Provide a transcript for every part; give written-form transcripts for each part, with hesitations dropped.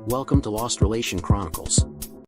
Welcome to Lost Relation Chronicles.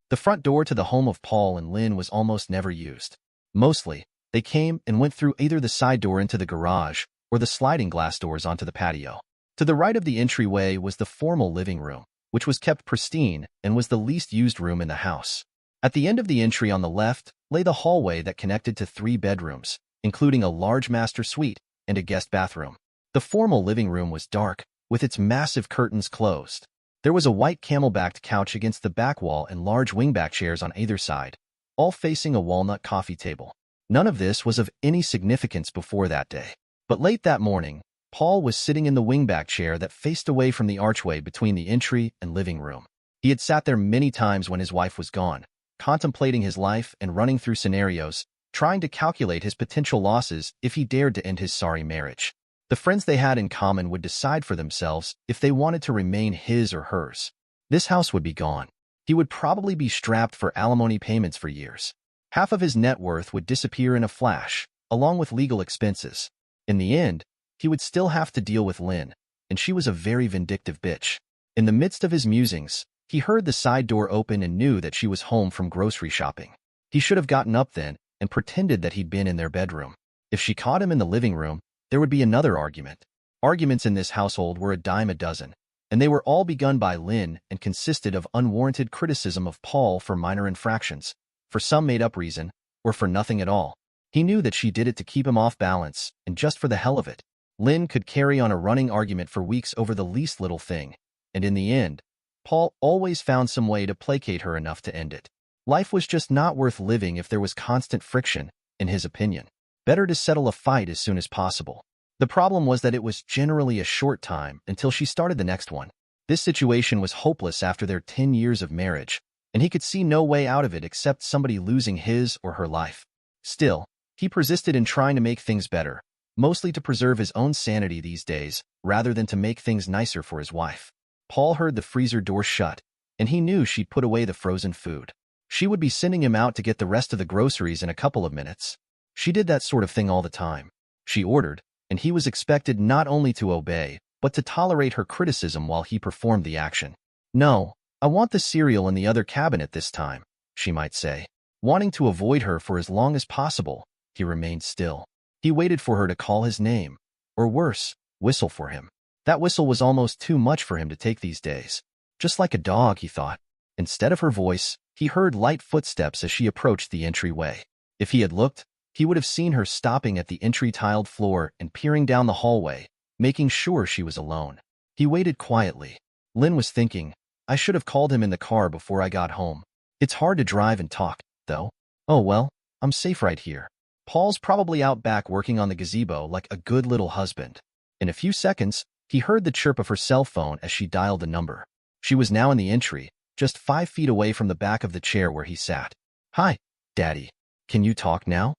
The front door to the home of Paul and Lynn was almost never used. Mostly, they came and went through either the side door into the garage or the sliding glass doors onto the patio. To the right of the entryway was the formal living room, which was kept pristine and was the least used room in the house. At the end of the entry on the left lay the hallway that connected to 3 bedrooms, including a large master suite and a guest bathroom. The formal living room was dark, with its massive curtains closed. There was a white camel-backed couch against the back wall and large wingback chairs on either side, all facing a walnut coffee table. None of this was of any significance before that day. But late that morning, Paul was sitting in the wingback chair that faced away from the archway between the entry and living room. He had sat there many times when his wife was gone, contemplating his life and running through scenarios, trying to calculate his potential losses if he dared to end his sorry marriage. The friends they had in common would decide for themselves if they wanted to remain his or hers. This house would be gone. He would probably be strapped for alimony payments for years. Half of his net worth would disappear in a flash, along with legal expenses. In the end, he would still have to deal with Lynn, and she was a very vindictive bitch. In the midst of his musings, he heard the side door open and knew that she was home from grocery shopping. He should have gotten up then and pretended that he'd been in their bedroom. If she caught him in the living room, there would be another argument. Arguments in this household were a dime a dozen, and they were all begun by Lynn and consisted of unwarranted criticism of Paul for minor infractions, for some made-up reason, or for nothing at all. He knew that she did it to keep him off balance, and just for the hell of it. Lynn could carry on a running argument for weeks over the least little thing, and in the end, Paul always found some way to placate her enough to end it. Life was just not worth living if there was constant friction, in his opinion. Better to settle a fight as soon as possible. The problem was that it was generally a short time until she started the next one. This situation was hopeless after their 10 years of marriage, and he could see no way out of it except somebody losing his or her life. Still, he persisted in trying to make things better, mostly to preserve his own sanity these days, rather than to make things nicer for his wife. Paul heard the freezer door shut, and he knew she'd put away the frozen food. She would be sending him out to get the rest of the groceries in a couple of minutes. She did that sort of thing all the time. She ordered, and he was expected not only to obey, but to tolerate her criticism while he performed the action. "No, I want the cereal in the other cabinet this time," she might say. Wanting to avoid her for as long as possible, he remained still. He waited for her to call his name, or worse, whistle for him. That whistle was almost too much for him to take these days. Just like a dog, he thought. Instead of her voice, he heard light footsteps as she approached the entryway. If he had looked, he would have seen her stopping at the entry-tiled floor and peering down the hallway, making sure she was alone. He waited quietly. Lynn was thinking, "I should have called him in the car before I got home. It's hard to drive and talk, though. Oh well, I'm safe right here. Paul's probably out back working on the gazebo like a good little husband." In a few seconds, he heard the chirp of her cell phone as she dialed the number. She was now in the entry, just 5 feet away from the back of the chair where he sat. "Hi, Daddy. Can you talk now?"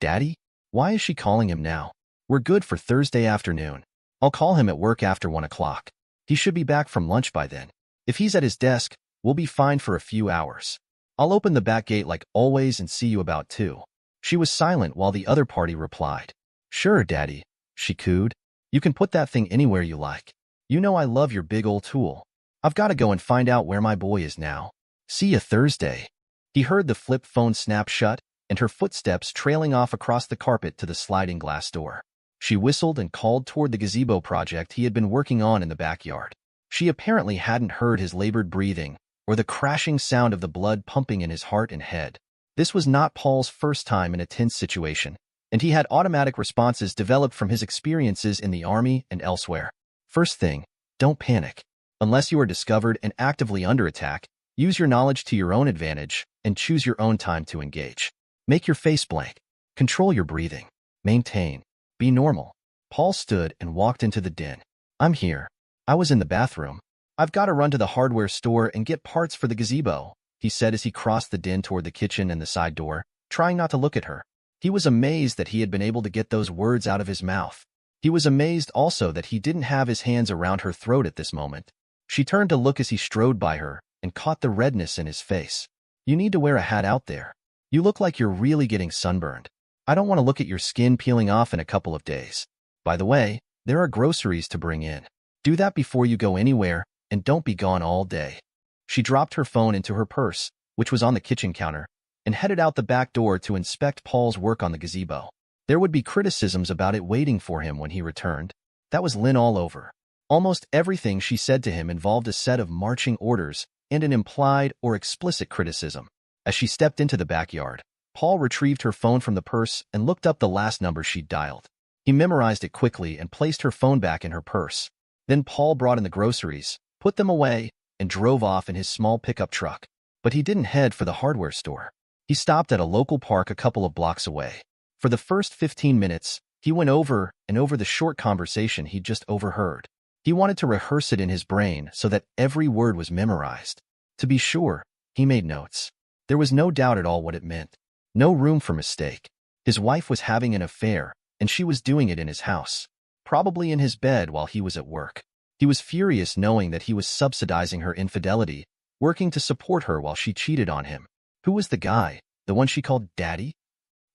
"Daddy? Why is she calling him now? We're good for Thursday afternoon. I'll call him at work after 1 o'clock. He should be back from lunch by then. If he's at his desk, we'll be fine for a few hours. I'll open the back gate like always and see you about 2. She was silent while the other party replied. "Sure, Daddy," she cooed. "You can put that thing anywhere you like. You know I love your big old tool. I've got to go and find out where my boy is now. See you Thursday." He heard the flip phone snap shut, and her footsteps trailing off across the carpet to the sliding glass door. She whistled and called toward the gazebo project he had been working on in the backyard. She apparently hadn't heard his labored breathing or the crashing sound of the blood pumping in his heart and head. This was not Paul's first time in a tense situation, and he had automatic responses developed from his experiences in the army and elsewhere. First thing, don't panic. Unless you are discovered and actively under attack, use your knowledge to your own advantage and choose your own time to engage. Make your face blank. Control your breathing. Maintain. Be normal. Paul stood and walked into the den. "I'm here. I was in the bathroom. I've got to run to the hardware store and get parts for the gazebo," he said as he crossed the den toward the kitchen and the side door, trying not to look at her. He was amazed that he had been able to get those words out of his mouth. He was amazed also that he didn't have his hands around her throat at this moment. She turned to look as he strode by her and caught the redness in his face. "You need to wear a hat out there. You look like you're really getting sunburned. I don't want to look at your skin peeling off in a couple of days. By the way, there are groceries to bring in. Do that before you go anywhere, and don't be gone all day." She dropped her phone into her purse, which was on the kitchen counter, and headed out the back door to inspect Paul's work on the gazebo. There would be criticisms about it waiting for him when he returned. That was Lynn all over. Almost everything she said to him involved a set of marching orders and an implied or explicit criticism. As she stepped into the backyard, Paul retrieved her phone from the purse and looked up the last number she'd dialed. He memorized it quickly and placed her phone back in her purse. Then Paul brought in the groceries, put them away, and drove off in his small pickup truck. But he didn't head for the hardware store. He stopped at a local park a couple of blocks away. For the first 15 minutes, he went over and over the short conversation he'd just overheard. He wanted to rehearse it in his brain so that every word was memorized. To be sure, he made notes. There was no doubt at all what it meant. No room for mistake. His wife was having an affair, and she was doing it in his house, probably in his bed while he was at work. He was furious knowing that he was subsidizing her infidelity, working to support her while she cheated on him. Who was the guy, the one she called Daddy?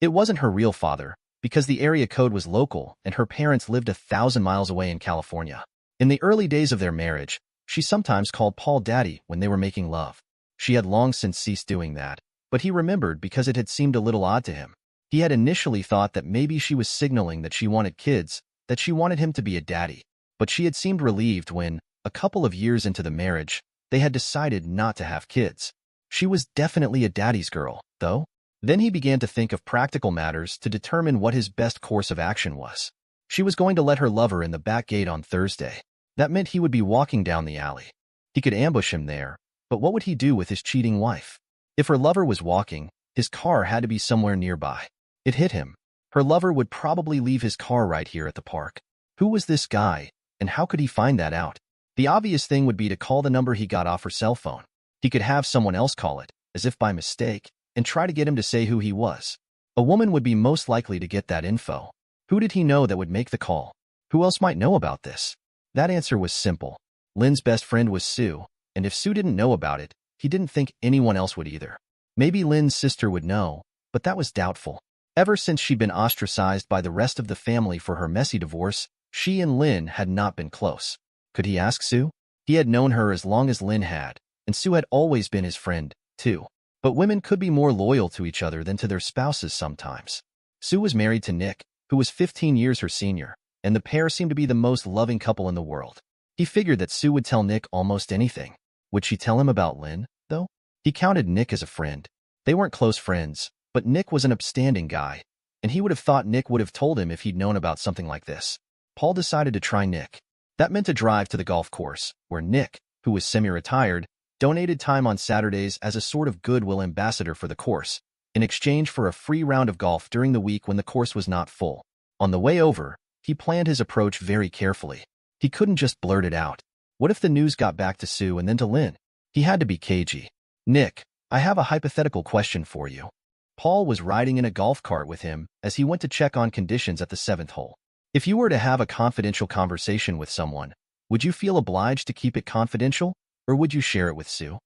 It wasn't her real father, because the area code was local and her parents lived 1,000 miles away in California. In the early days of their marriage, she sometimes called Paul Daddy when they were making love. She had long since ceased doing that, but he remembered because it had seemed a little odd to him. He had initially thought that maybe she was signaling that she wanted kids, that she wanted him to be a daddy. But she had seemed relieved when, a couple of years into the marriage, they had decided not to have kids. She was definitely a daddy's girl, though. Then he began to think of practical matters to determine what his best course of action was. She was going to let her lover in the back gate on Thursday. That meant he would be walking down the alley. He could ambush him there, but what would he do with his cheating wife? If her lover was walking, his car had to be somewhere nearby. It hit him. Her lover would probably leave his car right here at the park. Who was this guy, and how could he find that out? The obvious thing would be to call the number he got off her cell phone. He could have someone else call it, as if by mistake, and try to get him to say who he was. A woman would be most likely to get that info. Who did he know that would make the call? Who else might know about this? That answer was simple. Lynn's best friend was Sue, and if Sue didn't know about it, he didn't think anyone else would either. Maybe Lynn's sister would know, but that was doubtful. Ever since she'd been ostracized by the rest of the family for her messy divorce, she and Lynn had not been close. Could he ask Sue? He had known her as long as Lynn had, and Sue had always been his friend, too. But women could be more loyal to each other than to their spouses sometimes. Sue was married to Nick, who was 15 years her senior, and the pair seemed to be the most loving couple in the world. He figured that Sue would tell Nick almost anything. Would she tell him about Lynn, though? He counted Nick as a friend. They weren't close friends, but Nick was an upstanding guy, and he would have thought Nick would have told him if he'd known about something like this. Paul decided to try Nick. That meant a drive to the golf course, where Nick, who was semi-retired, donated time on Saturdays as a sort of goodwill ambassador for the course, in exchange for a free round of golf during the week when the course was not full. On the way over, he planned his approach very carefully. He couldn't just blurt it out. What if the news got back to Sue and then to Lynn? He had to be cagey. Nick, I have a hypothetical question for you. Paul was riding in a golf cart with him as he went to check on conditions at the 7th hole. If you were to have a confidential conversation with someone, would you feel obliged to keep it confidential, or would you share it with Sue?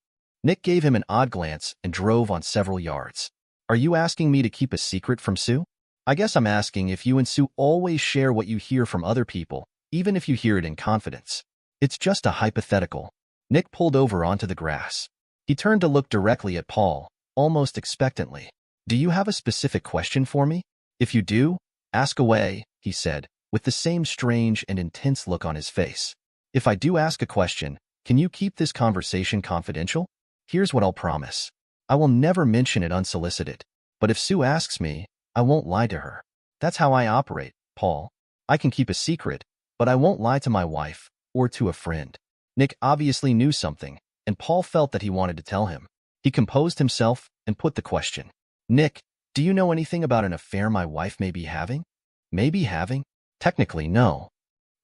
Nick gave him an odd glance and drove on several yards. Are you asking me to keep a secret from Sue? I guess I'm asking if you and Sue always share what you hear from other people, even if you hear it in confidence. It's just a hypothetical. Nick pulled over onto the grass. He turned to look directly at Paul, almost expectantly. Do you have a specific question for me? If you do, ask away, he said, with the same strange and intense look on his face. If I do ask a question, can you keep this conversation confidential? Here's what I'll promise. I will never mention it unsolicited. But if Sue asks me, I won't lie to her. That's how I operate, Paul. I can keep a secret, but I won't lie to my wife or to a friend. Nick obviously knew something, and Paul felt that he wanted to tell him. He composed himself and put the question. Nick, do you know anything about an affair my wife may be having? May be having? Technically, no.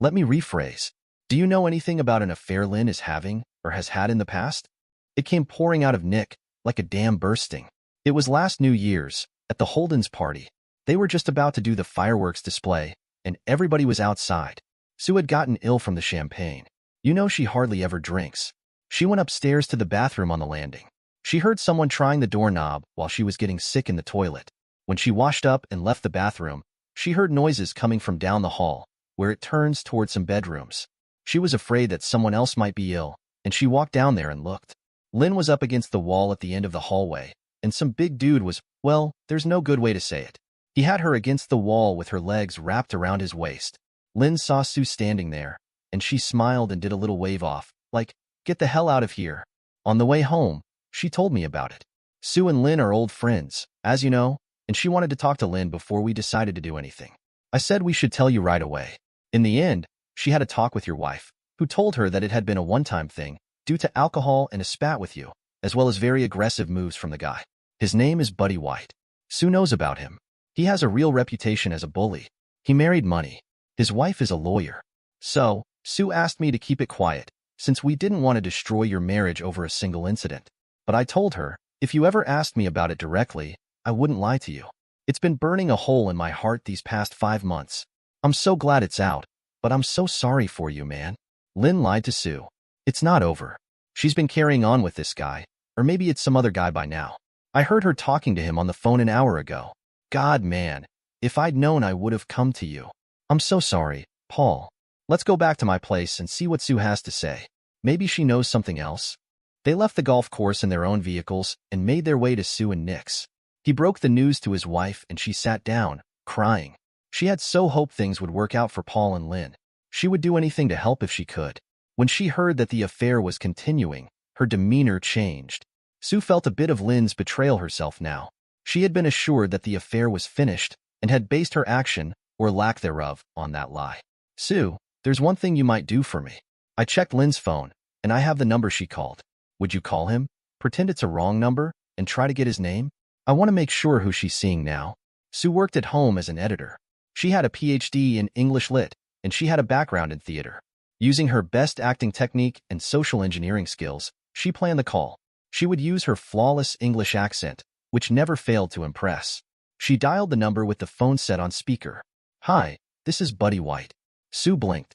Let me rephrase. Do you know anything about an affair Lynn is having or has had in the past? It came pouring out of Nick like a dam bursting. It was last New Year's, at the Holden's party. They were just about to do the fireworks display, and everybody was outside. Sue had gotten ill from the champagne. You know she hardly ever drinks. She went upstairs to the bathroom on the landing. She heard someone trying the doorknob while she was getting sick in the toilet. When she washed up and left the bathroom, she heard noises coming from down the hall, where it turns toward some bedrooms. She was afraid that someone else might be ill, and she walked down there and looked. Lynn was up against the wall at the end of the hallway, and some big dude was, well, there's no good way to say it. He had her against the wall with her legs wrapped around his waist. Lynn saw Sue standing there, and she smiled and did a little wave off, like, get the hell out of here. On the way home, she told me about it. Sue and Lynn are old friends, as you know, and she wanted to talk to Lynn before we decided to do anything. I said we should tell you right away. In the end, she had a talk with your wife, who told her that it had been a one-time thing, due to alcohol and a spat with you, as well as very aggressive moves from the guy. His name is Buddy White. Sue knows about him. He has a real reputation as a bully. He married money. His wife is a lawyer. So, Sue asked me to keep it quiet, since we didn't want to destroy your marriage over a single incident. But I told her, if you ever asked me about it directly, I wouldn't lie to you. It's been burning a hole in my heart these past 5 months. I'm so glad it's out, but I'm so sorry for you, man. Lynn lied to Sue. It's not over. She's been carrying on with this guy, or maybe it's some other guy by now. I heard her talking to him on the phone an hour ago. God, man, if I'd known I would have come to you. I'm so sorry, Paul. Let's go back to my place and see what Sue has to say. Maybe she knows something else. They left the golf course in their own vehicles and made their way to Sue and Nick's. He broke the news to his wife and she sat down, crying. She had so hoped things would work out for Paul and Lynn. She would do anything to help if she could. When she heard that the affair was continuing, her demeanor changed. Sue felt a bit of Lynn's betrayal herself now. She had been assured that the affair was finished and had based her action, or lack thereof, on that lie. Sue, there's one thing you might do for me. I checked Lynn's phone, and I have the number she called. Would you call him, pretend it's a wrong number, and try to get his name? I want to make sure who she's seeing now. Sue worked at home as an editor. She had a PhD in English Lit, and she had a background in theater. Using her best acting technique and social engineering skills, she planned the call. She would use her flawless English accent, which never failed to impress. She dialed the number with the phone set on speaker. Hi, this is Buddy White. Sue blinked.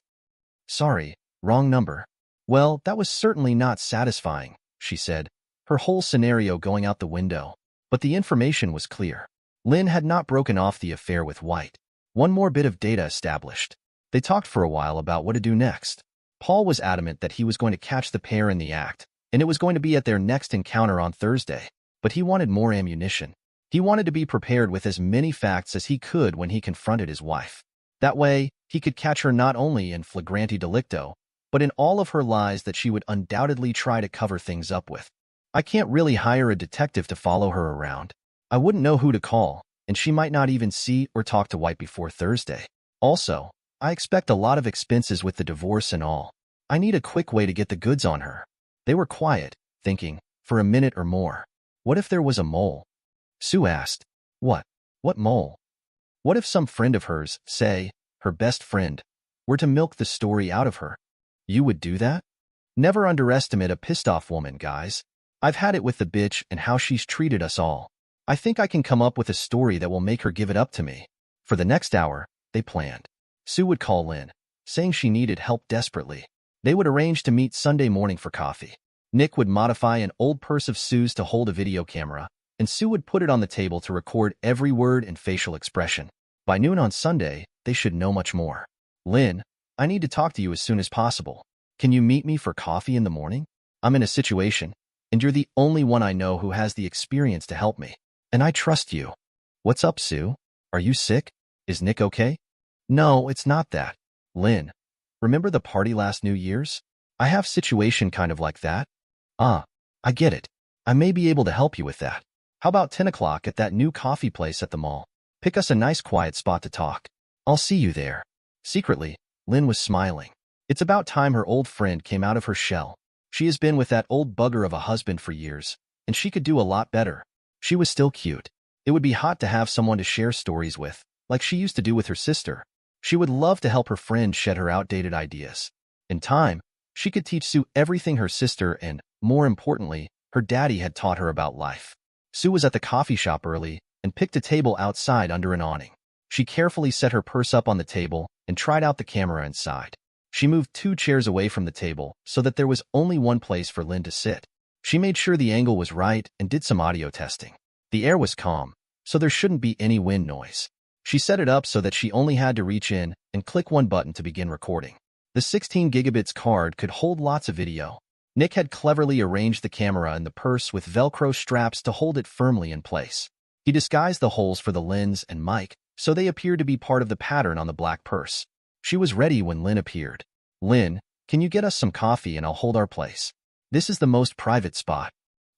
Sorry, wrong number. Well, that was certainly not satisfying, she said, her whole scenario going out the window. But the information was clear. Lynn had not broken off the affair with White. One more bit of data established. They talked for a while about what to do next. Paul was adamant that he was going to catch the pair in the act, and it was going to be at their next encounter on Thursday. But he wanted more ammunition. He wanted to be prepared with as many facts as he could when he confronted his wife. That way, he could catch her not only in flagrante delicto, but in all of her lies that she would undoubtedly try to cover things up with. I can't really hire a detective to follow her around. I wouldn't know who to call, and she might not even see or talk to White before Thursday. Also, I expect a lot of expenses with the divorce and all. I need a quick way to get the goods on her. They were quiet, thinking, for a minute or more. What if there was a mole? Sue asked. What? What mole? What if some friend of hers, say, her best friend, were to milk the story out of her? You would do that? Never underestimate a pissed-off woman, guys. I've had it with the bitch and how she's treated us all. I think I can come up with a story that will make her give it up to me. For the next hour, they planned. Sue would call Lynn, saying she needed help desperately. They would arrange to meet Sunday morning for coffee. Nick would modify an old purse of Sue's to hold a video camera, and Sue would put it on the table to record every word and facial expression. By noon on Sunday, they should know much more. Lynn, I need to talk to you as soon as possible. Can you meet me for coffee in the morning? I'm in a situation, and you're the only one I know who has the experience to help me. And I trust you. What's up, Sue? Are you sick? Is Nick okay? No, it's not that. Lynn, remember the party last New Year's? I have situation kind of like that. Ah, I get it. I may be able to help you with that. How about 10 o'clock at that new coffee place at the mall? Pick us a nice quiet spot to talk. I'll see you there. Secretly, Lynn was smiling. It's about time her old friend came out of her shell. She has been with that old bugger of a husband for years, and she could do a lot better. She was still cute. It would be hot to have someone to share stories with, like she used to do with her sister. She would love to help her friend shed her outdated ideas. In time, she could teach Sue everything her sister and, more importantly, her daddy had taught her about life. Sue was at the coffee shop early and picked a table outside under an awning. She carefully set her purse up on the table and tried out the camera inside. She moved 2 chairs away from the table so that there was only one place for Lynn to sit. She made sure the angle was right and did some audio testing. The air was calm, so there shouldn't be any wind noise. She set it up so that she only had to reach in and click one button to begin recording. The 16 gigabits card could hold lots of video. Nick had cleverly arranged the camera and the purse with Velcro straps to hold it firmly in place. He disguised the holes for the lens and mic, so they appeared to be part of the pattern on the black purse. She was ready when Lynn appeared. "Lynn, can you get us some coffee and I'll hold our place? This is the most private spot."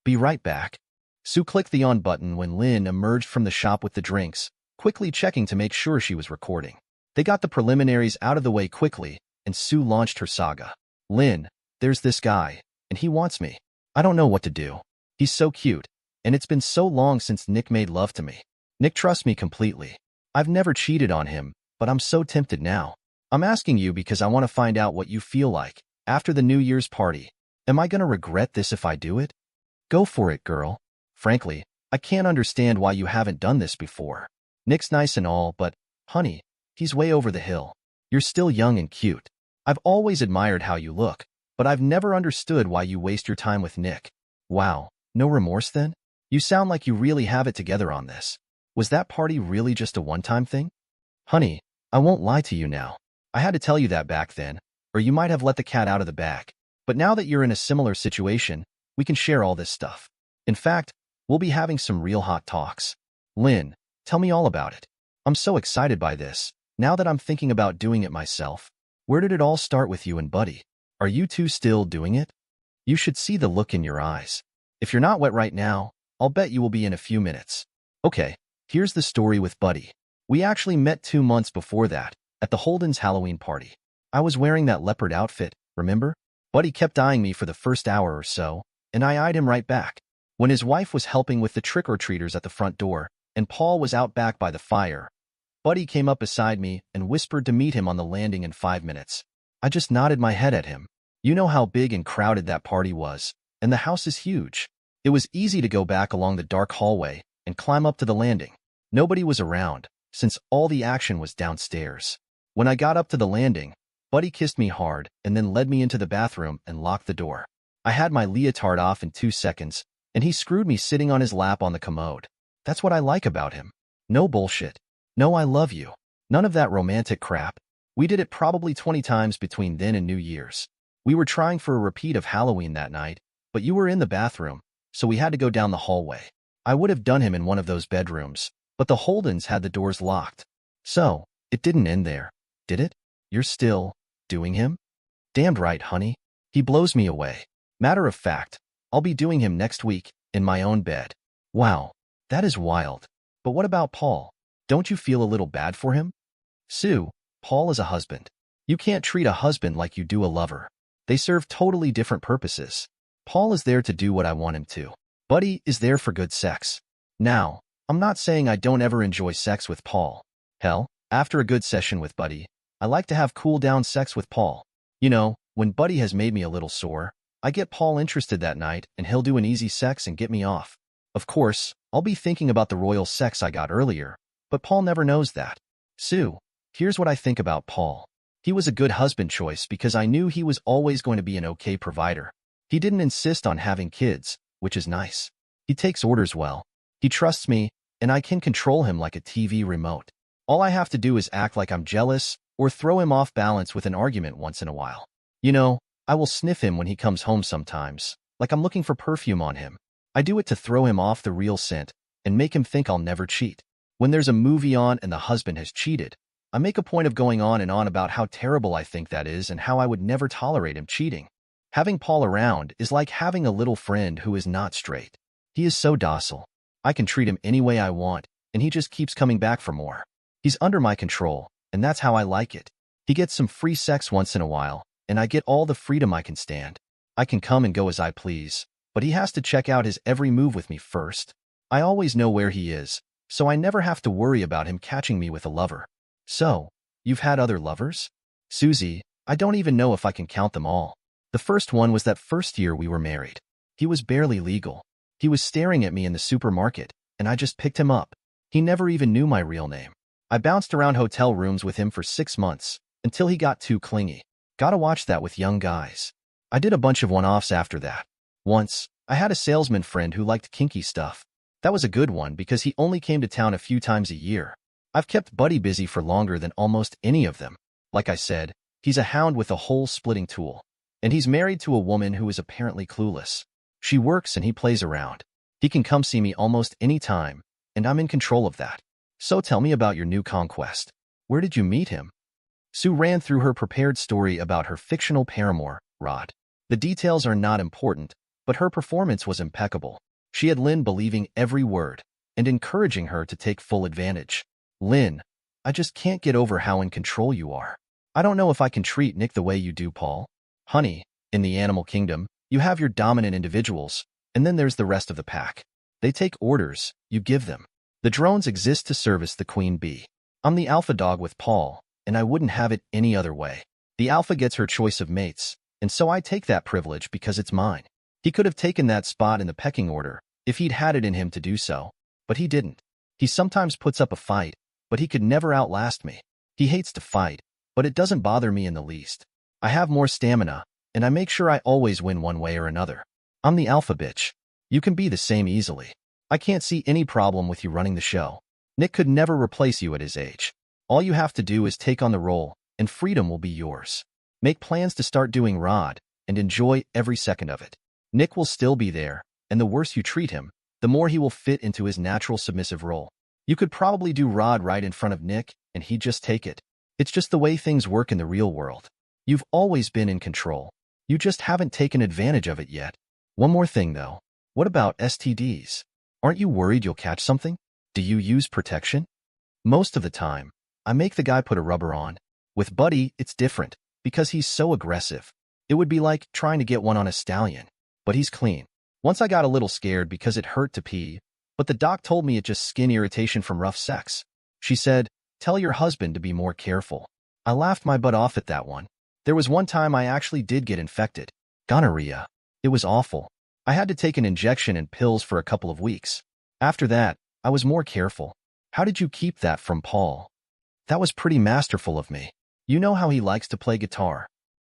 "Be right back." Sue clicked the on button when Lynn emerged from the shop with the drinks, quickly checking to make sure she was recording. They got the preliminaries out of the way quickly, and Sue launched her saga. "Lynn, there's this guy, and he wants me. I don't know what to do. He's so cute, and it's been so long since Nick made love to me. Nick trusts me completely. I've never cheated on him, but I'm so tempted now. I'm asking you because I want to find out what you feel like after the New Year's party. Am I going to regret this if I do it? Go for it, girl. Frankly, I can't understand why you haven't done this before. Nick's nice and all, but, honey, he's way over the hill. You're still young and cute. I've always admired how you look, but I've never understood why you waste your time with Nick. Wow, no remorse then? You sound like you really have it together on this. Was that party really just a one-time thing? Honey, I won't lie to you now. I had to tell you that back then, or you might have let the cat out of the bag. But now that you're in a similar situation, we can share all this stuff. In fact, we'll be having some real hot talks. Lynn, tell me all about it. I'm so excited by this, now that I'm thinking about doing it myself. Where did it all start with you and Buddy? Are you two still doing it? You should see the look in your eyes. If you're not wet right now, I'll bet you will be in a few minutes. Okay, here's the story with Buddy. We actually met 2 months before that, at the Holden's Halloween party. I was wearing that leopard outfit, remember? Buddy kept eyeing me for the first hour or so, and I eyed him right back. When his wife was helping with the trick-or-treaters at the front door, and Paul was out back by the fire, Buddy came up beside me and whispered to meet him on the landing in 5 minutes. I just nodded my head at him. You know how big and crowded that party was, and the house is huge. It was easy to go back along the dark hallway and climb up to the landing. Nobody was around, since all the action was downstairs. When I got up to the landing, Buddy kissed me hard and then led me into the bathroom and locked the door. I had my leotard off in 2 seconds, and he screwed me sitting on his lap on the commode. That's what I like about him. No bullshit. No I love you. None of that romantic crap. We did it probably 20 times between then and New Year's. We were trying for a repeat of Halloween that night, but you were in the bathroom, so we had to go down the hallway. I would have done him in one of those bedrooms, but the Holdens had the doors locked. So, it didn't end there, did it? You're still doing him? Damned right, honey. He blows me away. Matter of fact, I'll be doing him next week, in my own bed. Wow, that is wild. But what about Paul? Don't you feel a little bad for him? Sue, Paul is a husband. You can't treat a husband like you do a lover. They serve totally different purposes. Paul is there to do what I want him to. Buddy is there for good sex. Now, I'm not saying I don't ever enjoy sex with Paul. Hell, after a good session with Buddy, I like to have cool-down sex with Paul. You know, when Buddy has made me a little sore, I get Paul interested that night and he'll do an easy sex and get me off. Of course, I'll be thinking about the royal sex I got earlier, but Paul never knows that. Sue, here's what I think about Paul. He was a good husband choice because I knew he was always going to be an okay provider. He didn't insist on having kids, which is nice. He takes orders well. He trusts me, and I can control him like a TV remote. All I have to do is act like I'm jealous or throw him off balance with an argument once in a while. You know, I will sniff him when he comes home sometimes, like I'm looking for perfume on him. I do it to throw him off the real scent and make him think I'll never cheat. When there's a movie on and the husband has cheated, I make a point of going on and on about how terrible I think that is and how I would never tolerate him cheating. Having Paul around is like having a little friend who is not straight. He is so docile. I can treat him any way I want, and he just keeps coming back for more. He's under my control, and that's how I like it. He gets some free sex once in a while, and I get all the freedom I can stand. I can come and go as I please, but he has to check out his every move with me first. I always know where he is, so I never have to worry about him catching me with a lover. So, you've had other lovers? Susie, I don't even know if I can count them all. The first one was that first year we were married. He was barely legal. He was staring at me in the supermarket, and I just picked him up. He never even knew my real name. I bounced around hotel rooms with him for 6 months, until he got too clingy. Gotta watch that with young guys. I did a bunch of one-offs after that. Once, I had a salesman friend who liked kinky stuff. That was a good one because he only came to town a few times a year. I've kept Buddy busy for longer than almost any of them. Like I said, he's a hound with a hole-splitting tool. And he's married to a woman who is apparently clueless. She works and he plays around. He can come see me almost any time, and I'm in control of that. So tell me about your new conquest. Where did you meet him? Sue ran through her prepared story about her fictional paramour, Rod. The details are not important, but her performance was impeccable. She had Lynn believing every word and encouraging her to take full advantage. Lynn, I just can't get over how in control you are. I don't know if I can treat Nick the way you do, Paul. Honey, in the animal kingdom, you have your dominant individuals, and then there's the rest of the pack. They take orders, you give them. The drones exist to service the queen bee. I'm the alpha dog with Paul, and I wouldn't have it any other way. The alpha gets her choice of mates, and so I take that privilege because it's mine. He could have taken that spot in the pecking order if he'd had it in him to do so, but he didn't. He sometimes puts up a fight, but he could never outlast me. He hates to fight, but it doesn't bother me in the least. I have more stamina, and I make sure I always win one way or another. I'm the alpha bitch. You can be the same easily. I can't see any problem with you running the show. Nick could never replace you at his age. All you have to do is take on the role, and freedom will be yours. Make plans to start doing Rod, and enjoy every second of it. Nick will still be there, and the worse you treat him, the more he will fit into his natural submissive role. You could probably do Rod right in front of Nick, and he'd just take it. It's just the way things work in the real world. You've always been in control. You just haven't taken advantage of it yet. One more thing, though. What about STDs? Aren't you worried you'll catch something? Do you use protection? Most of the time, I make the guy put a rubber on. With Buddy, it's different, because he's so aggressive. It would be like trying to get one on a stallion. But he's clean. Once I got a little scared because it hurt to pee, but the doc told me it's just skin irritation from rough sex. She said, tell your husband to be more careful. I laughed my butt off at that one. There was one time I actually did get infected. Gonorrhea. It was awful. I had to take an injection and pills for a couple of weeks. After that, I was more careful. How did you keep that from Paul? That was pretty masterful of me. You know how he likes to play guitar.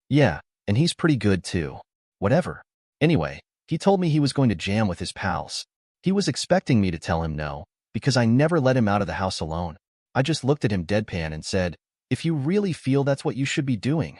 Yeah, and he's pretty good too. Whatever. Anyway, he told me he was going to jam with his pals. He was expecting me to tell him no, because I never let him out of the house alone. I just looked at him deadpan and said, if you really feel that's what you should be doing.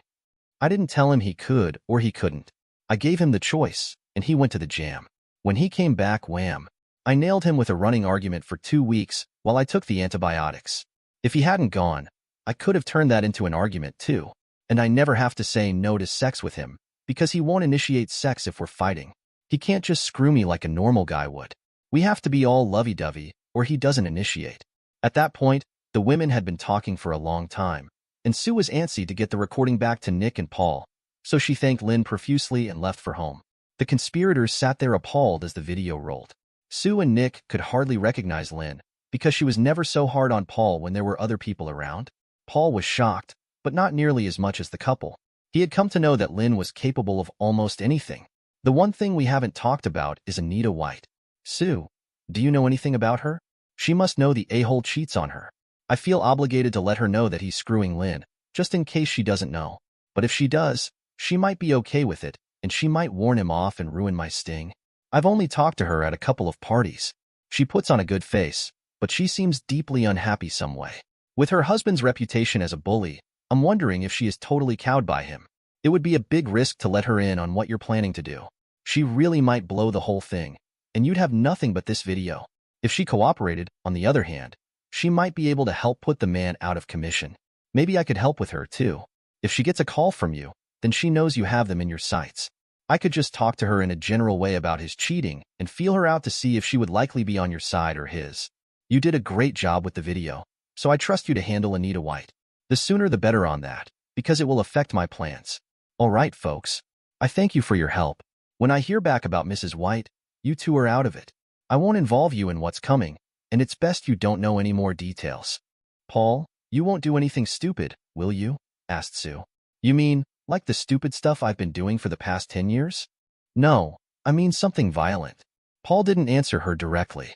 I didn't tell him he could or he couldn't. I gave him the choice, and he went to the jam. When he came back, wham. I nailed him with a running argument for 2 weeks while I took the antibiotics. If he hadn't gone, I could have turned that into an argument too, and I never have to say no to sex with him, because he won't initiate sex if we're fighting. He can't just screw me like a normal guy would. We have to be all lovey-dovey, or he doesn't initiate. At that point, the women had been talking for a long time, and Sue was antsy to get the recording back to Nick and Paul, so she thanked Lynn profusely and left for home. The conspirators sat there appalled as the video rolled. Sue and Nick could hardly recognize Lynn, because she was never so hard on Paul when there were other people around. Paul was shocked, but not nearly as much as the couple. He had come to know that Lynn was capable of almost anything. The one thing we haven't talked about is Anita White. Sue, do you know anything about her? She must know the a-hole cheats on her. I feel obligated to let her know that he's screwing Lynn, just in case she doesn't know. But if she does, she might be okay with it, and she might warn him off and ruin my sting. I've only talked to her at a couple of parties. She puts on a good face, but she seems deeply unhappy some way. With her husband's reputation as a bully, I'm wondering if she is totally cowed by him. It would be a big risk to let her in on what you're planning to do. She really might blow the whole thing, and you'd have nothing but this video. If she cooperated, on the other hand, she might be able to help put the man out of commission. Maybe I could help with her, too. If she gets a call from you, then she knows you have them in your sights. I could just talk to her in a general way about his cheating and feel her out to see if she would likely be on your side or his. You did a great job with the video, so I trust you to handle Anita White. The sooner the better on that, because it will affect my plans. All right, folks. I thank you for your help. When I hear back about Mrs. White, you two are out of it. I won't involve you in what's coming, and it's best you don't know any more details. Paul, you won't do anything stupid, will you? Asked Sue. You mean, like the stupid stuff I've been doing for the past 10 years? No, I mean something violent. Paul didn't answer her directly.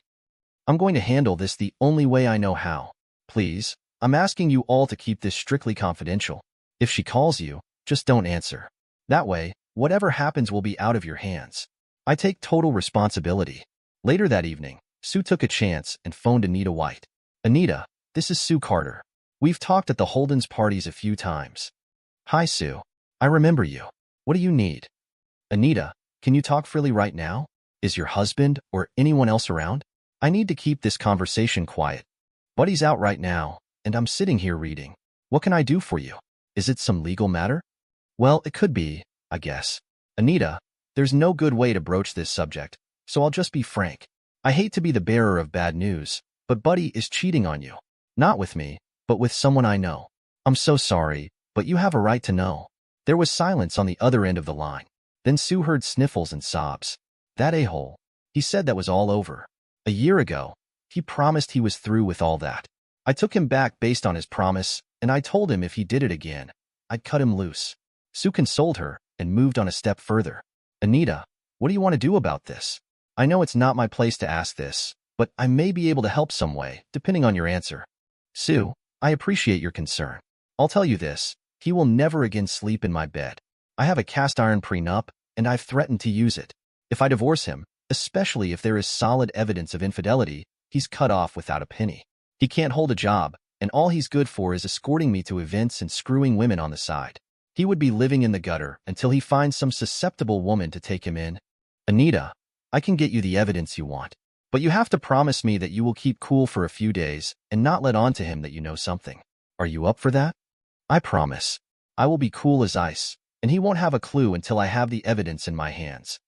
I'm going to handle this the only way I know how. Please, I'm asking you all to keep this strictly confidential. If she calls you, just don't answer. That way, whatever happens will be out of your hands. I take total responsibility. Later that evening, Sue took a chance and phoned Anita White. Anita, this is Sue Carter. We've talked at the Holden's parties a few times. Hi, Sue. I remember you. What do you need? Anita, can you talk freely right now? Is your husband or anyone else around? I need to keep this conversation quiet. Buddy's out right now, and I'm sitting here reading. What can I do for you? Is it some legal matter? Well, it could be, I guess. Anita, there's no good way to broach this subject, so I'll just be frank. I hate to be the bearer of bad news, but Buddy is cheating on you. Not with me, but with someone I know. I'm so sorry, but you have a right to know. There was silence on the other end of the line. Then Sue heard sniffles and sobs. That a-hole. He said that was all over. A year ago, he promised he was through with all that. I took him back based on his promise, and I told him if he did it again, I'd cut him loose. Sue consoled her and moved on a step further. Anita, what do you want to do about this? I know it's not my place to ask this, but I may be able to help some way, depending on your answer. Sue, I appreciate your concern. I'll tell you this, he will never again sleep in my bed. I have a cast iron prenup, and I've threatened to use it. If I divorce him, especially if there is solid evidence of infidelity, he's cut off without a penny. He can't hold a job, and all he's good for is escorting me to events and screwing women on the side. He would be living in the gutter until he finds some susceptible woman to take him in. Anita, I can get you the evidence you want, but you have to promise me that you will keep cool for a few days and not let on to him that you know something. Are you up for that? I promise. I will be cool as ice, and he won't have a clue until I have the evidence in my hands.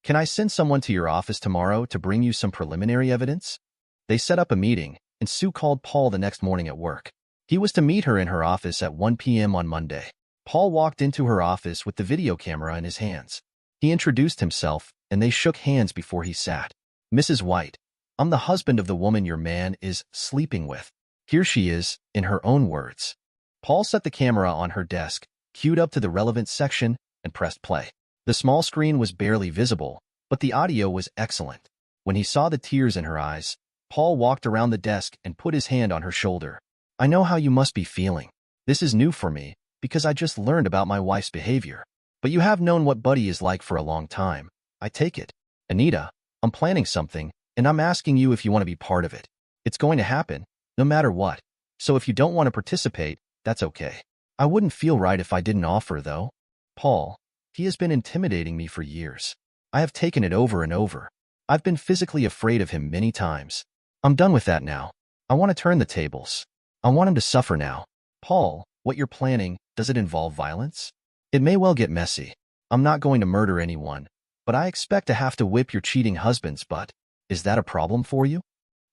Can I send someone to your office tomorrow to bring you some preliminary evidence? They set up a meeting, and Sue called Paul the next morning at work. He was to meet her in her office at 1 p.m. on Monday. Paul walked into her office with the video camera in his hands. He introduced himself, and they shook hands before he sat. Mrs. White, I'm the husband of the woman your man is sleeping with. Here she is, in her own words. Paul set the camera on her desk, queued up to the relevant section, and pressed play. The small screen was barely visible, but the audio was excellent. When he saw the tears in her eyes, Paul walked around the desk and put his hand on her shoulder. I know how you must be feeling. This is new for me, because I just learned about my wife's behavior. But you have known what Buddy is like for a long time. I take it. Anita, I'm planning something, and I'm asking you if you want to be part of it. It's going to happen, no matter what. So if you don't want to participate, that's okay. I wouldn't feel right if I didn't offer, though. Paul, he has been intimidating me for years. I have taken it over and over. I've been physically afraid of him many times. I'm done with that now. I want to turn the tables. I want him to suffer now. Paul, what you're planning, does it involve violence? It may well get messy. I'm not going to murder anyone, but I expect to have to whip your cheating husband's butt. Is that a problem for you?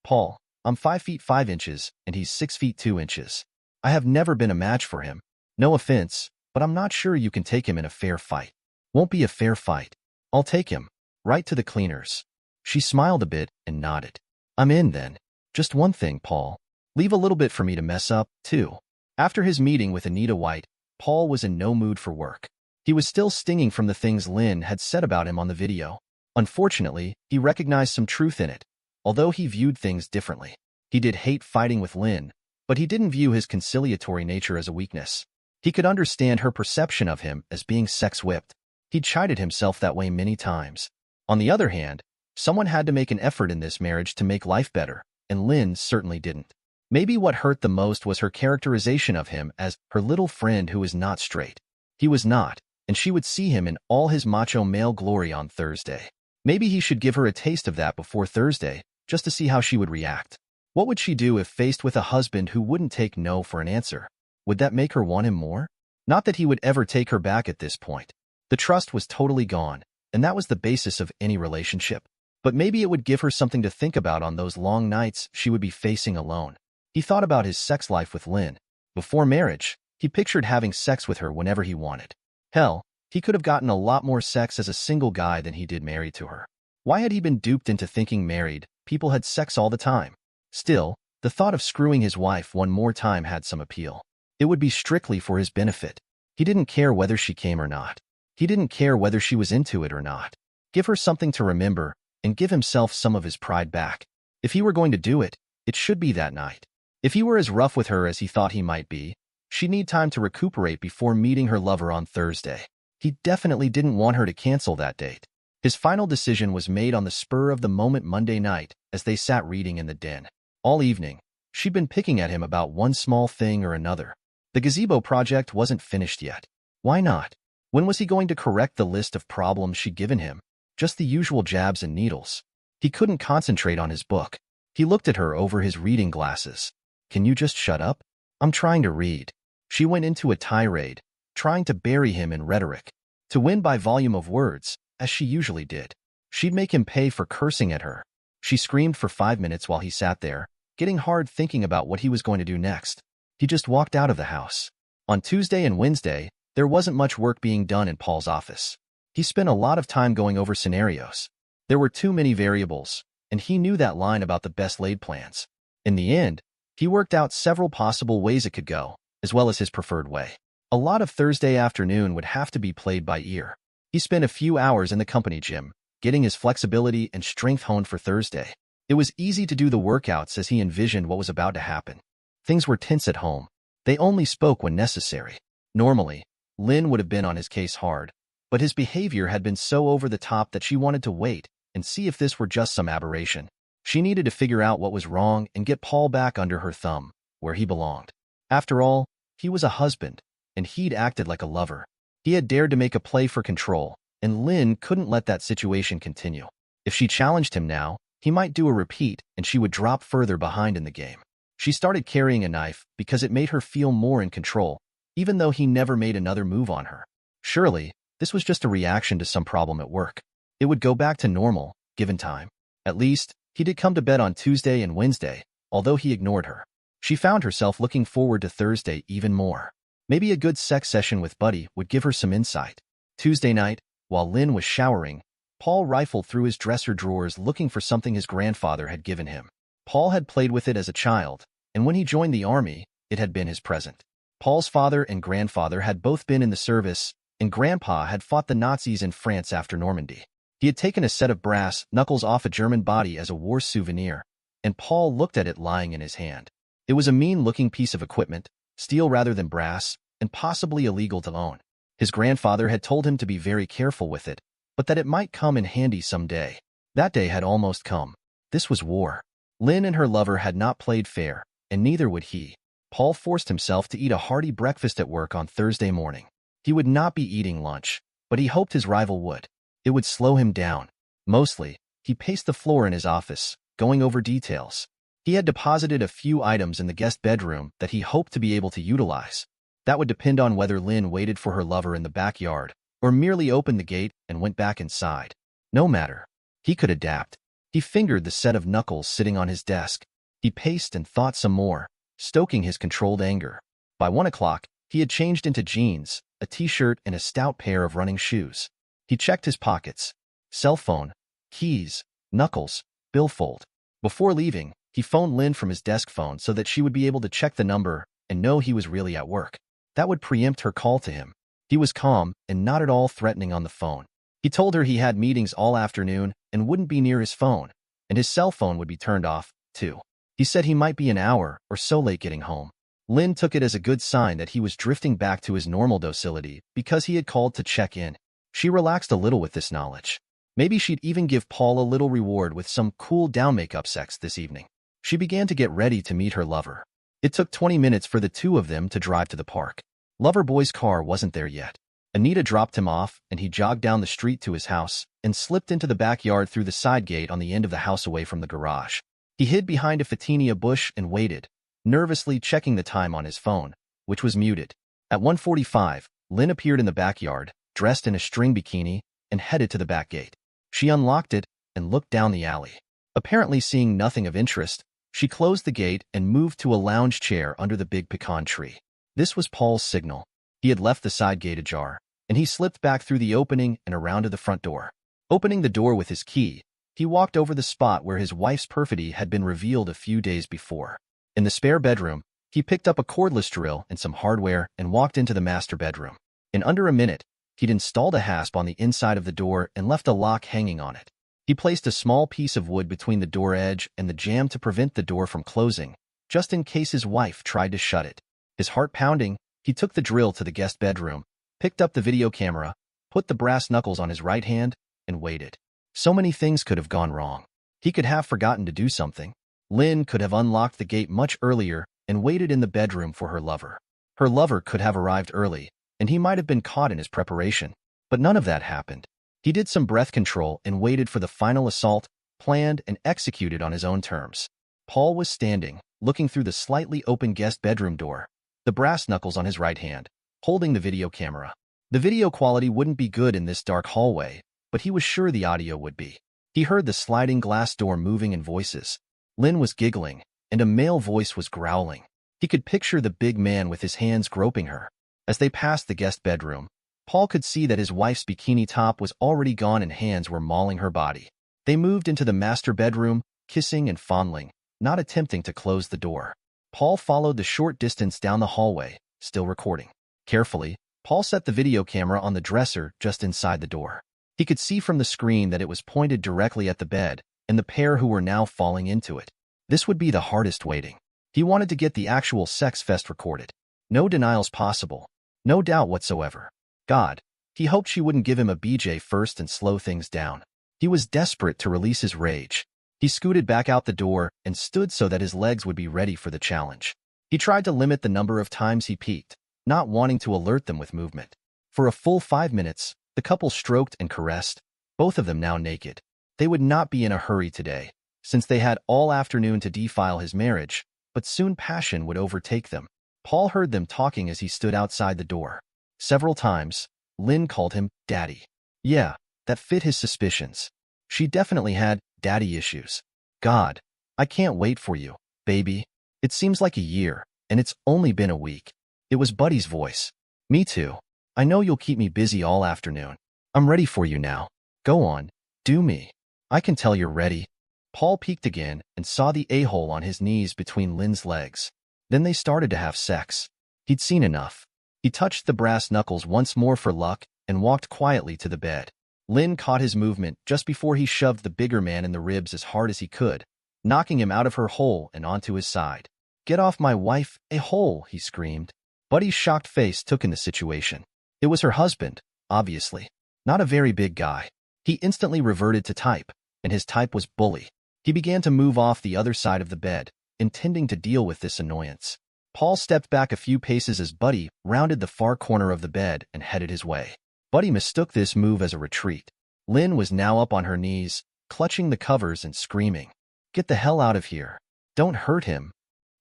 Paul, I'm 5 feet 5 inches, and he's 6 feet 2 inches. I have never been a match for him. No offense, but I'm not sure you can take him in a fair fight. Won't be a fair fight. I'll take him. Right to the cleaners. She smiled a bit and nodded. I'm in then. Just one thing, Paul. Leave a little bit for me to mess up, too. After his meeting with Anita White, Paul was in no mood for work. He was still stinging from the things Lynn had said about him on the video. Unfortunately, he recognized some truth in it, although he viewed things differently. He did hate fighting with Lynn, but he didn't view his conciliatory nature as a weakness. He could understand her perception of him as being sex-whipped. He chided himself that way many times. On the other hand, someone had to make an effort in this marriage to make life better, and Lynn certainly didn't. Maybe what hurt the most was her characterization of him as her little friend who is not straight. He was not, and she would see him in all his macho male glory on Thursday. Maybe he should give her a taste of that before Thursday, just to see how she would react. What would she do if faced with a husband who wouldn't take no for an answer? Would that make her want him more? Not that he would ever take her back at this point. The trust was totally gone, and that was the basis of any relationship. But maybe it would give her something to think about on those long nights she would be facing alone. He thought about his sex life with Lynn. Before marriage, he pictured having sex with her whenever he wanted. Hell, he could have gotten a lot more sex as a single guy than he did married to her. Why had he been duped into thinking married people had sex all the time? Still, the thought of screwing his wife one more time had some appeal. It would be strictly for his benefit. He didn't care whether she came or not. He didn't care whether she was into it or not. Give her something to remember, and give himself some of his pride back. If he were going to do it, it should be that night. If he were as rough with her as he thought he might be, she'd need time to recuperate before meeting her lover on Thursday. He definitely didn't want her to cancel that date. His final decision was made on the spur of the moment Monday night as they sat reading in the den. All evening, she'd been picking at him about one small thing or another. The gazebo project wasn't finished yet. Why not? When was he going to correct the list of problems she'd given him? Just the usual jabs and needles. He couldn't concentrate on his book. He looked at her over his reading glasses. Can you just shut up? I'm trying to read. She went into a tirade, trying to bury him in rhetoric, to win by volume of words, as she usually did. She'd make him pay for cursing at her. She screamed for 5 minutes while he sat there, getting hard thinking about what he was going to do next. He just walked out of the house. On Tuesday and Wednesday, there wasn't much work being done in Paul's office. He spent a lot of time going over scenarios. There were too many variables, and he knew that line about the best laid plans. In the end, he worked out several possible ways it could go, as well as his preferred way. A lot of Thursday afternoon would have to be played by ear. He spent a few hours in the company gym, getting his flexibility and strength honed for Thursday. It was easy to do the workouts as he envisioned what was about to happen. Things were tense at home. They only spoke when necessary. Normally, Lynn would have been on his case hard, but his behavior had been so over the top that she wanted to wait and see if this were just some aberration. She needed to figure out what was wrong and get Paul back under her thumb, where he belonged. After all, he was a husband, and he'd acted like a lover. He had dared to make a play for control, and Lynn couldn't let that situation continue. If she challenged him now, he might do a repeat and she would drop further behind in the game. She started carrying a knife because it made her feel more in control, even though he never made another move on her. Surely, this was just a reaction to some problem at work. It would go back to normal, given time. At least, he did come to bed on Tuesday and Wednesday, although he ignored her. She found herself looking forward to Thursday even more. Maybe a good sex session with Buddy would give her some insight. Tuesday night, while Lynn was showering, Paul rifled through his dresser drawers looking for something his grandfather had given him. Paul had played with it as a child, and when he joined the army, it had been his present. Paul's father and grandfather had both been in the service, and Grandpa had fought the Nazis in France after Normandy. He had taken a set of brass knuckles off a German body as a war souvenir, and Paul looked at it lying in his hand. It was a mean-looking piece of equipment, steel rather than brass, and possibly illegal to own. His grandfather had told him to be very careful with it, but that it might come in handy someday. That day had almost come. This was war. Lynn and her lover had not played fair, and neither would he. Paul forced himself to eat a hearty breakfast at work on Thursday morning. He would not be eating lunch, but he hoped his rival would. It would slow him down. Mostly, he paced the floor in his office, going over details. He had deposited a few items in the guest bedroom that he hoped to be able to utilize. That would depend on whether Lynn waited for her lover in the backyard or merely opened the gate and went back inside. No matter. He could adapt. He fingered the set of knuckles sitting on his desk. He paced and thought some more, stoking his controlled anger. By 1 o'clock, he had changed into jeans, a t-shirt, and a stout pair of running shoes. He checked his pockets. Cell phone, keys, knuckles, billfold. Before leaving, he phoned Lynn from his desk phone so that she would be able to check the number and know he was really at work. That would preempt her call to him. He was calm and not at all threatening on the phone. He told her he had meetings all afternoon and wouldn't be near his phone, and his cell phone would be turned off, too. He said he might be an hour or so late getting home. Lynn took it as a good sign that he was drifting back to his normal docility because he had called to check in. She relaxed a little with this knowledge. Maybe she'd even give Paul a little reward with some cool-down makeup sex this evening. She began to get ready to meet her lover. It took 20 minutes for the two of them to drive to the park. Loverboy's car wasn't there yet. Anita dropped him off, and he jogged down the street to his house and slipped into the backyard through the side gate on the end of the house away from the garage. He hid behind a photinia bush and waited, nervously checking the time on his phone, which was muted. At 1:45, Lynn appeared in the backyard, dressed in a string bikini, and headed to the back gate. She unlocked it and looked down the alley. Apparently seeing nothing of interest, she closed the gate and moved to a lounge chair under the big pecan tree. This was Paul's signal. He had left the side gate ajar, and he slipped back through the opening and around to the front door. Opening the door with his key, he walked over the spot where his wife's perfidy had been revealed a few days before. In the spare bedroom, he picked up a cordless drill and some hardware and walked into the master bedroom. In under a minute, he'd installed a hasp on the inside of the door and left a lock hanging on it. He placed a small piece of wood between the door edge and the jamb to prevent the door from closing, just in case his wife tried to shut it. His heart pounding, he took the drill to the guest bedroom, picked up the video camera, put the brass knuckles on his right hand, and waited. So many things could have gone wrong. He could have forgotten to do something. Lynn could have unlocked the gate much earlier and waited in the bedroom for her lover. Her lover could have arrived early, and he might have been caught in his preparation. But none of that happened. He did some breath control and waited for the final assault, planned and executed on his own terms. Paul was standing, looking through the slightly open guest bedroom door, the brass knuckles on his right hand, holding the video camera. The video quality wouldn't be good in this dark hallway, but he was sure the audio would be. He heard the sliding glass door moving and voices. Lynn was giggling, and a male voice was growling. He could picture the big man with his hands groping her. As they passed the guest bedroom, Paul could see that his wife's bikini top was already gone and hands were mauling her body. They moved into the master bedroom, kissing and fondling, not attempting to close the door. Paul followed the short distance down the hallway, still recording. Carefully, Paul set the video camera on the dresser just inside the door. He could see from the screen that it was pointed directly at the bed and the pair who were now falling into it. This would be the hardest waiting. He wanted to get the actual sex fest recorded. No denials possible. No doubt whatsoever. God, he hoped she wouldn't give him a BJ first and slow things down. He was desperate to release his rage. He scooted back out the door and stood so that his legs would be ready for the challenge. He tried to limit the number of times he peeked, not wanting to alert them with movement. For a full 5 minutes, the couple stroked and caressed, both of them now naked. They would not be in a hurry today, since they had all afternoon to defile his marriage, but soon passion would overtake them. Paul heard them talking as he stood outside the door. Several times, Lynn called him Daddy. Yeah, that fit his suspicions. She definitely had daddy issues. God, I can't wait for you, baby. It seems like a year, and it's only been a week. It was Buddy's voice. Me too. I know you'll keep me busy all afternoon. I'm ready for you now. Go on, do me. I can tell you're ready. Paul peeked again and saw the a-hole on his knees between Lynn's legs. Then they started to have sex. He'd seen enough. He touched the brass knuckles once more for luck and walked quietly to the bed. Lynn caught his movement just before he shoved the bigger man in the ribs as hard as he could, knocking him out of her hole and onto his side. Get off my wife, a-hole, he screamed. Buddy's shocked face took in the situation. It was her husband, obviously. Not a very big guy. He instantly reverted to type, and his type was bully. He began to move off the other side of the bed, intending to deal with this annoyance. Paul stepped back a few paces as Buddy rounded the far corner of the bed and headed his way. Buddy mistook this move as a retreat. Lynn was now up on her knees, clutching the covers and screaming. Get the hell out of here. Don't hurt him.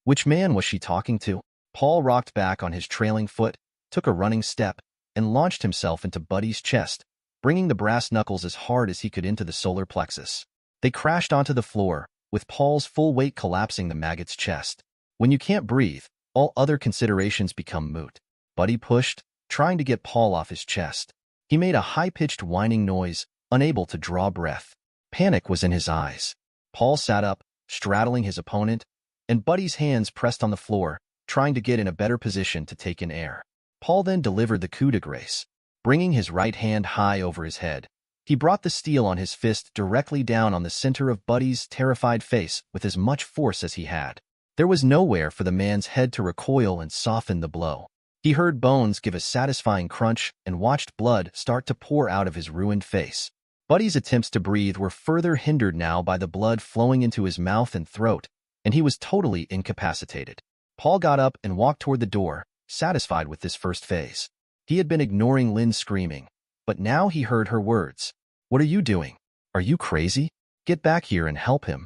Which man was she talking to? Paul rocked back on his trailing foot, took a running step, and launched himself into Buddy's chest, bringing the brass knuckles as hard as he could into the solar plexus. They crashed onto the floor, with Paul's full weight collapsing the maggot's chest. When you can't breathe, all other considerations become moot. Buddy pushed, trying to get Paul off his chest. He made a high-pitched whining noise, unable to draw breath. Panic was in his eyes. Paul sat up, straddling his opponent, and Buddy's hands pressed on the floor, trying to get in a better position to take in air. Paul then delivered the coup de grace, bringing his right hand high over his head. He brought the steel on his fist directly down on the center of Buddy's terrified face with as much force as he had. There was nowhere for the man's head to recoil and soften the blow. He heard bones give a satisfying crunch and watched blood start to pour out of his ruined face. Buddy's attempts to breathe were further hindered now by the blood flowing into his mouth and throat, and he was totally incapacitated. Paul got up and walked toward the door, satisfied with this first phase. He had been ignoring Lynn's screaming, but now he heard her words. What are you doing? Are you crazy? Get back here and help him.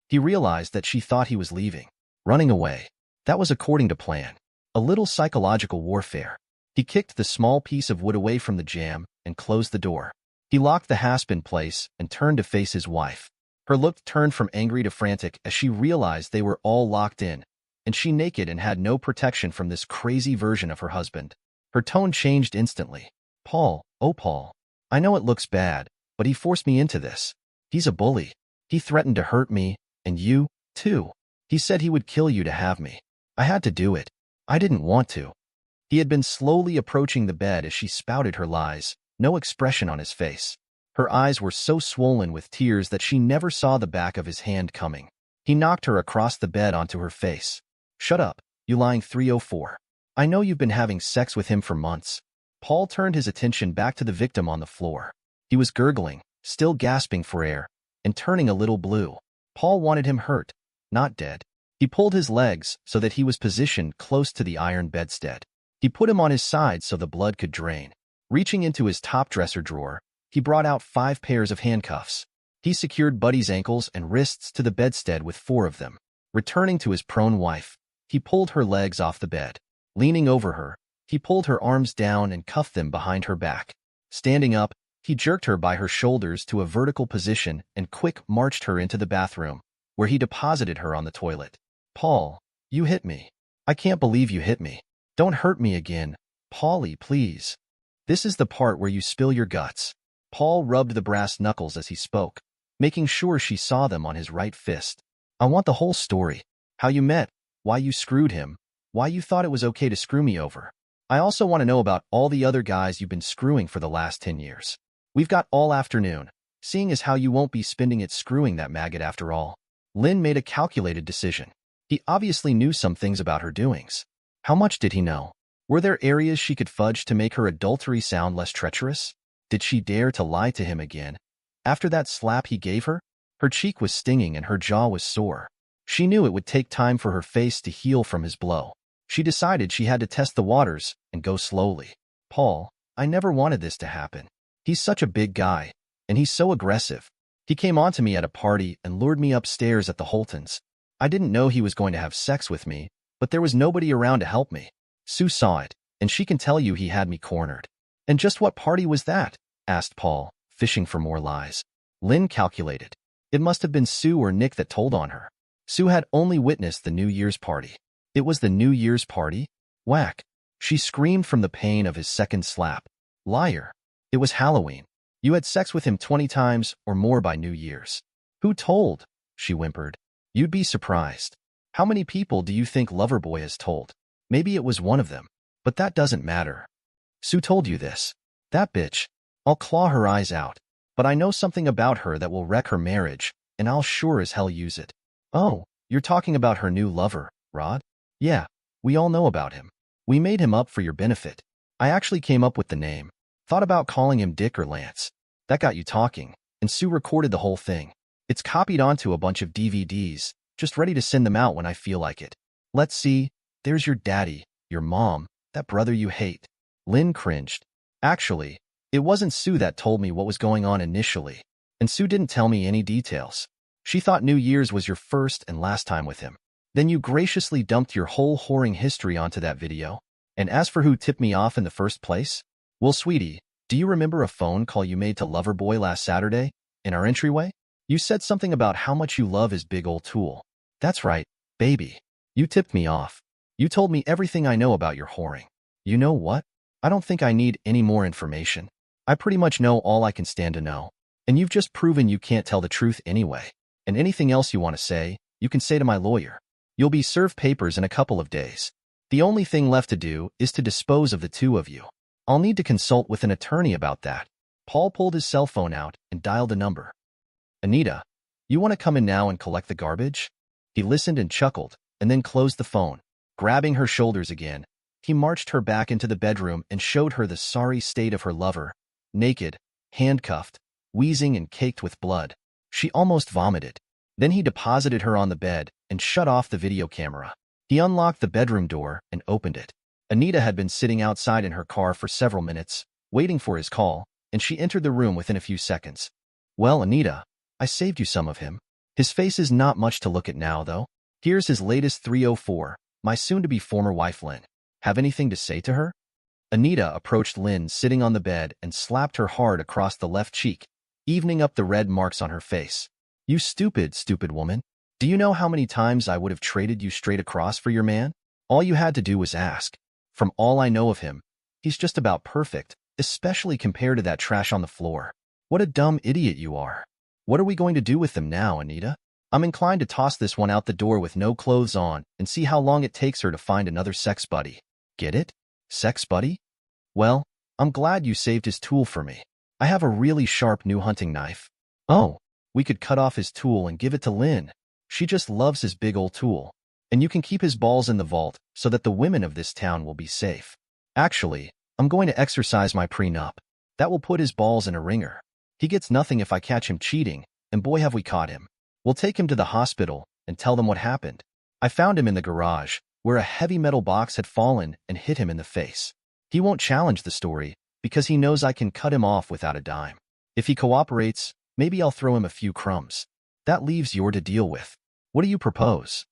He realized that she thought he was leaving, running away. That was according to plan. A little psychological warfare. He kicked the small piece of wood away from the jamb and closed the door. He locked the hasp in place and turned to face his wife. Her look turned from angry to frantic as she realized they were all locked in, and she naked and had no protection from this crazy version of her husband. Her tone changed instantly. Paul, oh Paul, I know it looks bad, but he forced me into this. He's a bully. He threatened to hurt me, and you, too. He said he would kill you to have me. I had to do it. I didn't want to. He had been slowly approaching the bed as she spouted her lies, no expression on his face. Her eyes were so swollen with tears that she never saw the back of his hand coming. He knocked her across the bed onto her face. Shut up, you lying 304. I know you've been having sex with him for months. Paul turned his attention back to the victim on the floor. He was gurgling, still gasping for air, and turning a little blue. Paul wanted him hurt, not dead. He pulled his legs so that he was positioned close to the iron bedstead. He put him on his side so the blood could drain. Reaching into his top dresser drawer, he brought out 5 pairs of handcuffs. He secured Buddy's ankles and wrists to the bedstead with 4 of them. Returning to his prone wife, he pulled her legs off the bed. Leaning over her, he pulled her arms down and cuffed them behind her back. Standing up, he jerked her by her shoulders to a vertical position and quick marched her into the bathroom, where he deposited her on the toilet. "Paul, you hit me. I can't believe you hit me. Don't hurt me again. Paulie, please. This is the part where you spill your guts." Paul rubbed the brass knuckles as he spoke, making sure she saw them on his right fist. "I want the whole story. How you met, why you screwed him, why you thought it was okay to screw me over. I also want to know about all the other guys you've been screwing for the last 10 years. We've got all afternoon, seeing as how you won't be spending it screwing that maggot after all." Lynn made a calculated decision. He obviously knew some things about her doings. How much did he know? Were there areas she could fudge to make her adultery sound less treacherous? Did she dare to lie to him again? After that slap he gave her? Her cheek was stinging and her jaw was sore. She knew it would take time for her face to heal from his blow. She decided she had to test the waters and go slowly. "Paul, I never wanted this to happen. He's such a big guy, and he's so aggressive. He came on to me at a party and lured me upstairs at the Holtons. I didn't know he was going to have sex with me, but there was nobody around to help me. Sue saw it, and she can tell you he had me cornered." "And just what party was that?" asked Paul, fishing for more lies. Lynn calculated. It must have been Sue or Nick that told on her. Sue had only witnessed the New Year's party. It was the New Year's party? Whack. She screamed from the pain of his second slap. "Liar. It was Halloween. You had sex with him 20 times or more by New Year's." "Who told?" she whimpered. "You'd be surprised. How many people do you think Loverboy has told? Maybe it was one of them, but that doesn't matter." "Sue told you this. That bitch. I'll claw her eyes out. But I know something about her that will wreck her marriage, and I'll sure as hell use it." "Oh, you're talking about her new lover, Rod?" "Yeah, we all know about him. We made him up for your benefit. I actually came up with the name. Thought about calling him Dick or Lance. That got you talking, and Sue recorded the whole thing. It's copied onto a bunch of DVDs, just ready to send them out when I feel like it. Let's see, there's your daddy, your mom, that brother you hate." Lynn cringed. "Actually, it wasn't Sue that told me what was going on initially, and Sue didn't tell me any details. She thought New Year's was your first and last time with him. Then you graciously dumped your whole whoring history onto that video. And as for who tipped me off in the first place, well, sweetie, do you remember a phone call you made to Loverboy last Saturday, in our entryway? You said something about how much you love his big old tool. That's right, baby. You tipped me off. You told me everything I know about your whoring. You know what? I don't think I need any more information. I pretty much know all I can stand to know. And you've just proven you can't tell the truth anyway. And anything else you want to say, you can say to my lawyer. You'll be served papers in a couple of days. The only thing left to do is to dispose of the two of you. I'll need to consult with an attorney about that." Paul pulled his cell phone out and dialed a number. "Anita, you want to come in now and collect the garbage?" He listened and chuckled, and then closed the phone. Grabbing her shoulders again, he marched her back into the bedroom and showed her the sorry state of her lover, naked, handcuffed, wheezing and caked with blood. She almost vomited. Then he deposited her on the bed and shut off the video camera. He unlocked the bedroom door and opened it. Anita had been sitting outside in her car for several minutes, waiting for his call, and she entered the room within a few seconds. "Well, Anita, I saved you some of him. His face is not much to look at now, though. Here's his latest 304, my soon-to-be former wife Lynn. Have anything to say to her?" Anita approached Lynn sitting on the bed and slapped her hard across the left cheek, evening up the red marks on her face. "You stupid, stupid woman. Do you know how many times I would have traded you straight across for your man? All you had to do was ask. From all I know of him, he's just about perfect, especially compared to that trash on the floor. What a dumb idiot you are. What are we going to do with them now, Anita? I'm inclined to toss this one out the door with no clothes on and see how long it takes her to find another sex buddy. Get it? Sex buddy? Well, I'm glad you saved his tool for me. I have a really sharp new hunting knife. Oh, we could cut off his tool and give it to Lynn. She just loves his big old tool. And you can keep his balls in the vault so that the women of this town will be safe. Actually, I'm going to exercise my prenup. That will put his balls in a ringer. He gets nothing if I catch him cheating, and boy have we caught him. We'll take him to the hospital and tell them what happened. I found him in the garage, where a heavy metal box had fallen and hit him in the face. He won't challenge the story because he knows I can cut him off without a dime. If he cooperates, maybe I'll throw him a few crumbs. That leaves you to deal with. What do you propose?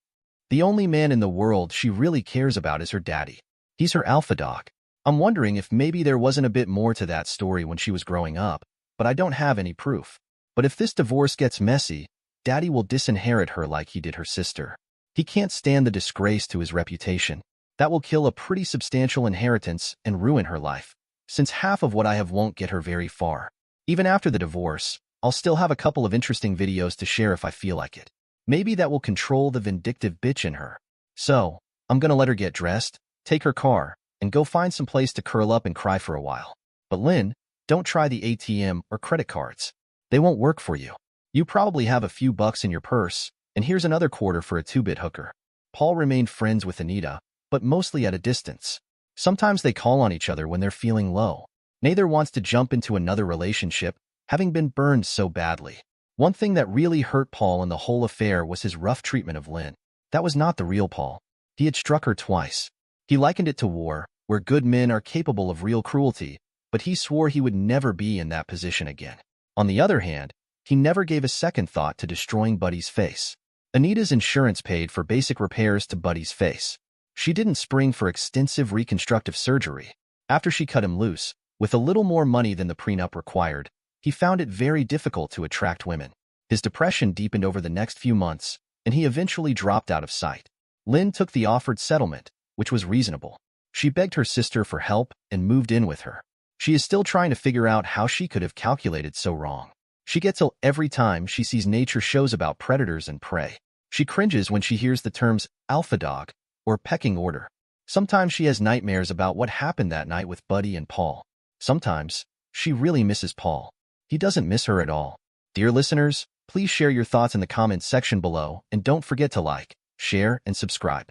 The only man in the world she really cares about is her daddy. He's her alpha dog. I'm wondering if maybe there wasn't a bit more to that story when she was growing up, but I don't have any proof. But if this divorce gets messy, Daddy will disinherit her like he did her sister. He can't stand the disgrace to his reputation. That will kill a pretty substantial inheritance and ruin her life, since half of what I have won't get her very far. Even after the divorce, I'll still have a couple of interesting videos to share if I feel like it. Maybe that will control the vindictive bitch in her. So, I'm gonna let her get dressed, take her car, and go find some place to curl up and cry for a while. But Lynn, don't try the ATM or credit cards. They won't work for you. You probably have a few bucks in your purse, and here's another quarter for a 2-bit hooker. Paul remained friends with Anita, but mostly at a distance. Sometimes they call on each other when they're feeling low. Neither wants to jump into another relationship, having been burned so badly. One thing that really hurt Paul in the whole affair was his rough treatment of Lynn. That was not the real Paul. He had struck her twice. He likened it to war, where good men are capable of real cruelty, but he swore he would never be in that position again. On the other hand, he never gave a second thought to destroying Buddy's face. Anita's insurance paid for basic repairs to Buddy's face. She didn't spring for extensive reconstructive surgery. After she cut him loose, with a little more money than the prenup required, he found it very difficult to attract women. His depression deepened over the next few months, and he eventually dropped out of sight. Lynn took the offered settlement, which was reasonable. She begged her sister for help and moved in with her. She is still trying to figure out how she could have calculated so wrong. She gets ill every time she sees nature shows about predators and prey. She cringes when she hears the terms alpha dog or pecking order. Sometimes she has nightmares about what happened that night with Buddy and Paul. Sometimes she really misses Paul. He doesn't miss her at all. Dear listeners, please share your thoughts in the comments section below and don't forget to like, share, and subscribe.